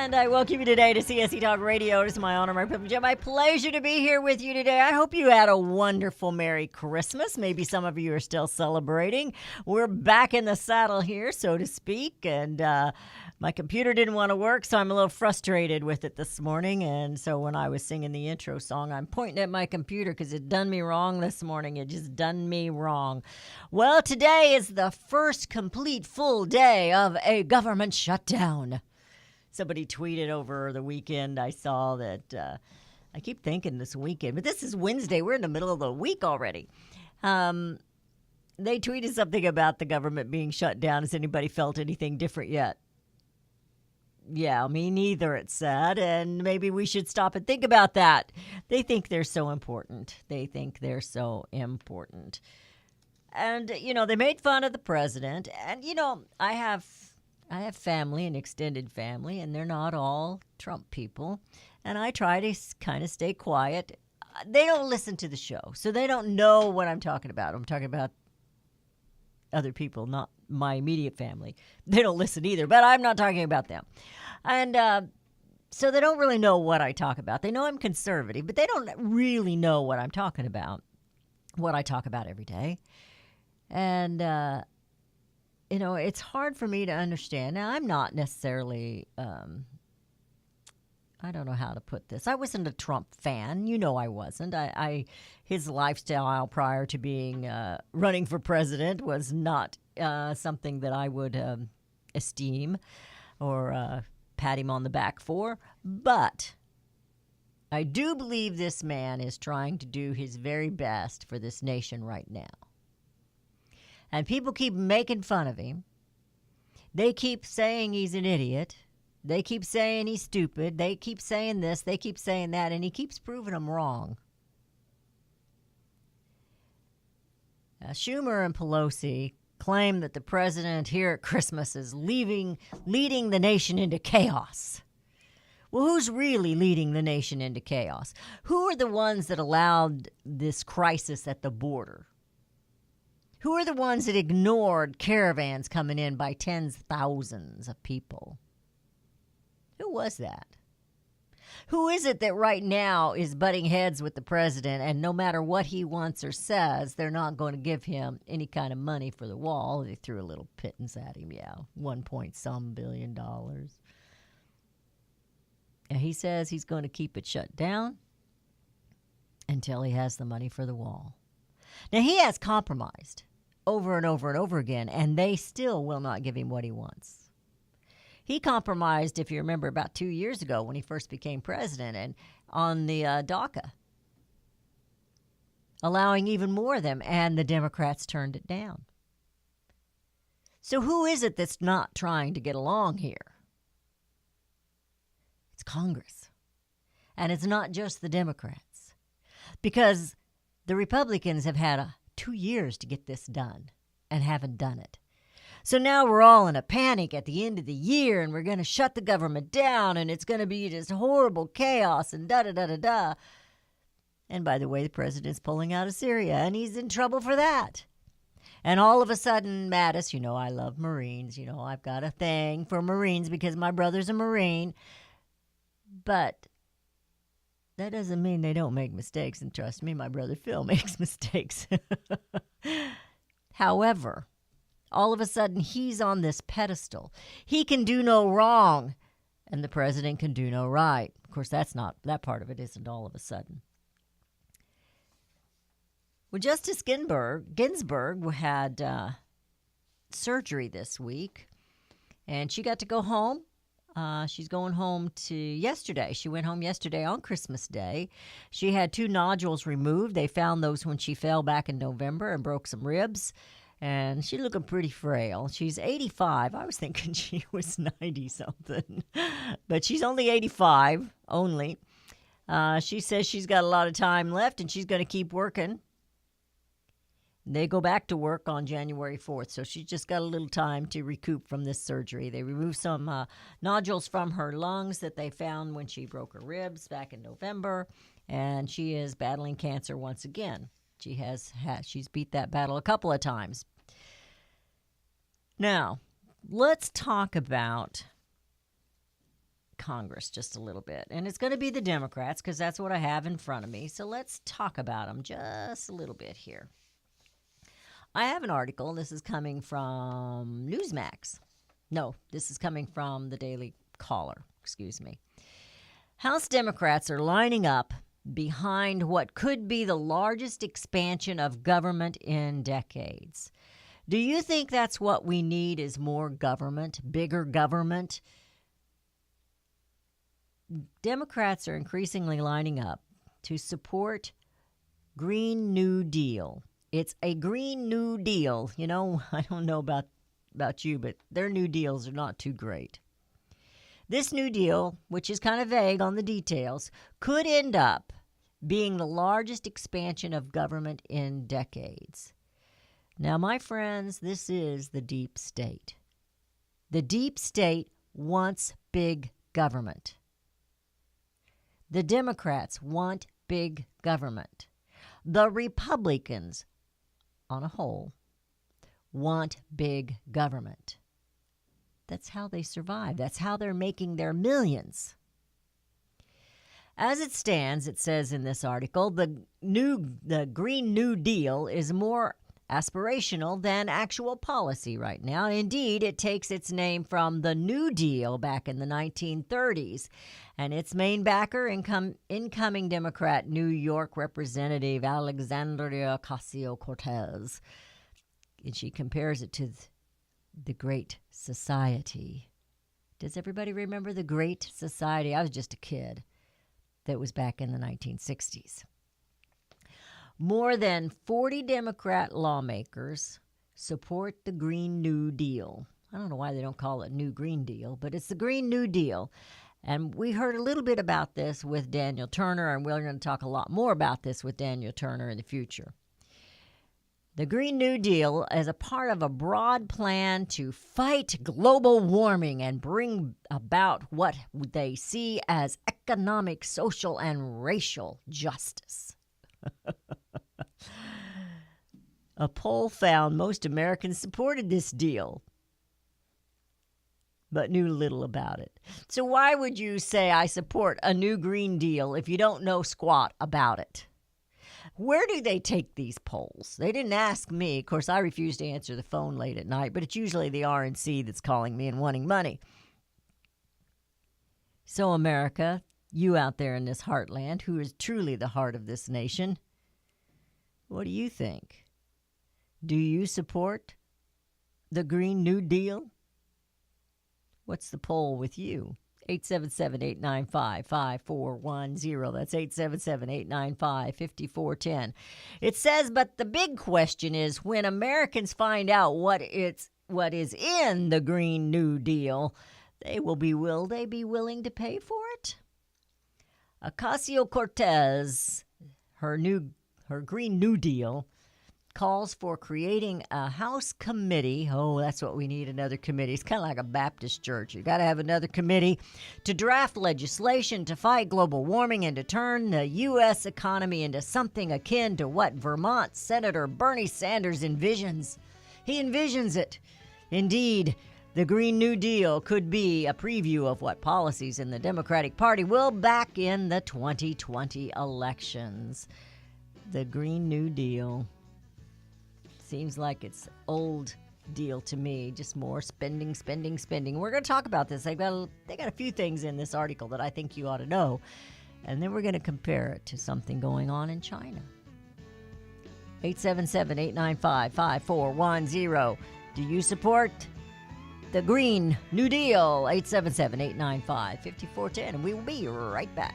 And I welcome you today to CSE Talk Radio. It is my honor, my privilege, and my pleasure to be here with you today. I hope you had a wonderful Merry Christmas. Maybe some of you are still celebrating. We're back in the saddle here, so to speak, and my computer didn't want to work, so I'm a little frustrated with it this morning. And so when I was singing the intro song, I'm pointing at my computer because it done me wrong this morning. It just done me wrong. Well, today is the first complete full day of a government shutdown. Somebody tweeted over the weekend. I saw that. I keep thinking this weekend, but this is Wednesday. We're in the middle of the week already. They tweeted something about the government being shut down. Has anybody felt anything different yet? Yeah, me neither, it said, and maybe we should stop and think about that. They think they're so important. They think they're so important. And, they made fun of the president. And, I have family, an extended family, and they're not all Trump people. And I try to kind of stay quiet. They don't listen to the show, so they don't know what I'm talking about. I'm talking about other people, not my immediate family. They don't listen either, but I'm not talking about them. And so they don't really know what I talk about. They know I'm conservative, but they don't really know what I'm talking about, what I talk about every day. And, it's hard for me to understand. Now, I'm not necessarily, I don't know how to put this. I wasn't a Trump fan. I wasn't. His lifestyle prior to being running for president was not something that I would esteem or pat him on the back for. But I do believe this man is trying to do his very best for this nation right now. And people keep making fun of him. They keep saying he's an idiot. They keep saying he's stupid. They keep saying this. They keep saying that. And he keeps proving them wrong. Schumer and Pelosi claim that the president here at Christmas is leading the nation into chaos. Well, who's really leading the nation into chaos? Who are the ones that allowed this crisis at the border? Who are the ones that ignored caravans coming in by tens of thousands of people? Who was that? Who is it that right now is butting heads with the president, and no matter what he wants or says, they're not going to give him any kind of money for the wall? They threw a little pittance at him, yeah, $1 billion. And he says he's going to keep it shut down until he has the money for the wall. Now, he has compromised over and over and over again, and they still will not give him what he wants. He compromised, if you remember, about 2 years ago when he first became president, and on the DACA, allowing even more of them, and the Democrats turned it down. So who is it that's not trying to get along here? It's Congress. And it's not just the Democrats. Because the Republicans have had 2 years to get this done and haven't done it. So now we're all in a panic at the end of the year, and we're going to shut the government down, and it's going to be just horrible chaos and da-da-da-da-da. And by the way, the president's pulling out of Syria, and he's in trouble for that. And all of a sudden, Mattis, I love Marines. I've got a thing for Marines because my brother's a Marine. But that doesn't mean they don't make mistakes. And trust me, my brother Phil makes mistakes. However, all of a sudden, he's on this pedestal. He can do no wrong, and the president can do no right. Of course, that part of it isn't all of a sudden. Well, Justice Ginsburg had surgery this week, and she got to go home. She's going home yesterday. She went home yesterday on Christmas Day. She had 2 nodules removed. They found those when she fell back in November and broke some ribs. And she's looking pretty frail. She's 85. I was thinking she was 90-something. But she's only 85, only. She says she's got a lot of time left, and she's going to keep working. They go back to work on January 4th, so she's just got a little time to recoup from this surgery. They removed some nodules from her lungs that they found when she broke her ribs back in November, and she is battling cancer once again. She's beat that battle a couple of times. Now, let's talk about Congress just a little bit. And it's going to be the Democrats because that's what I have in front of me. So let's talk about them just a little bit here. I have an article. This is coming from Newsmax. No, this is coming from the Daily Caller. Excuse me. House Democrats are lining up behind what could be the largest expansion of government in decades. Do you think that's what we need is more government, bigger government? Democrats are increasingly lining up to support Green New Deal. It's a Green New Deal. You know, I don't know about you, but their New Deals are not too great. This New Deal, which is kind of vague on the details, could end up being the largest expansion of government in decades. Now, my friends, this is the deep state. The deep state wants big government. The Democrats want big government. The Republicans, on a whole, want big government. That's how they survive. That's how they're making their millions. As it stands, it says in this article, the Green New Deal is more aspirational than actual policy right now. Indeed, it takes its name from the New Deal back in the 1930s, and its main backer, incoming Democrat New York Representative Alexandria Ocasio-Cortez. And she compares it to the Great Society. Does everybody remember the Great Society? I was just a kid. That was back in the 1960s. More than 40 Democrat lawmakers support the Green New Deal. I don't know why they don't call it New Green Deal, but it's the Green New Deal. And we heard a little bit about this with Daniel Turner, and we're going to talk a lot more about this with Daniel Turner in the future. The Green New Deal is a part of a broad plan to fight global warming and bring about what they see as economic, social, and racial justice. A poll found most Americans supported this deal, but knew little about it. So why would you say I support a new Green Deal if you don't know squat about it? Where do they take these polls? They didn't ask me. Of course, I refuse to answer the phone late at night, but it's usually the RNC that's calling me and wanting money. So, America, you out there in this heartland, who is truly the heart of this nation, what do you think? Do you support the Green New Deal? What's the poll with you? 877-895-5410. That's 877-895-5410. It says, but the big question is when Americans find out what is in the Green New Deal, will they be willing to pay for it? Ocasio-Cortez, her Green New Deal, calls for creating a House committee. Oh, that's what we need, another committee. It's kind of like a Baptist church. You got to have another committee to draft legislation to fight global warming and to turn the U.S. economy into something akin to what Vermont Senator Bernie Sanders envisions. He envisions it. Indeed, the Green New Deal could be a preview of what policies in the Democratic Party will back in the 2020 elections. The Green New Deal. Seems like it's old deal to me, just more spending. We're going to talk about this. They got a few things in this article that I think you ought to know, and then we're going to compare it to something going on in China. 877-895-5410. Do you support the Green New Deal? 877-895-5410, and we will be right back.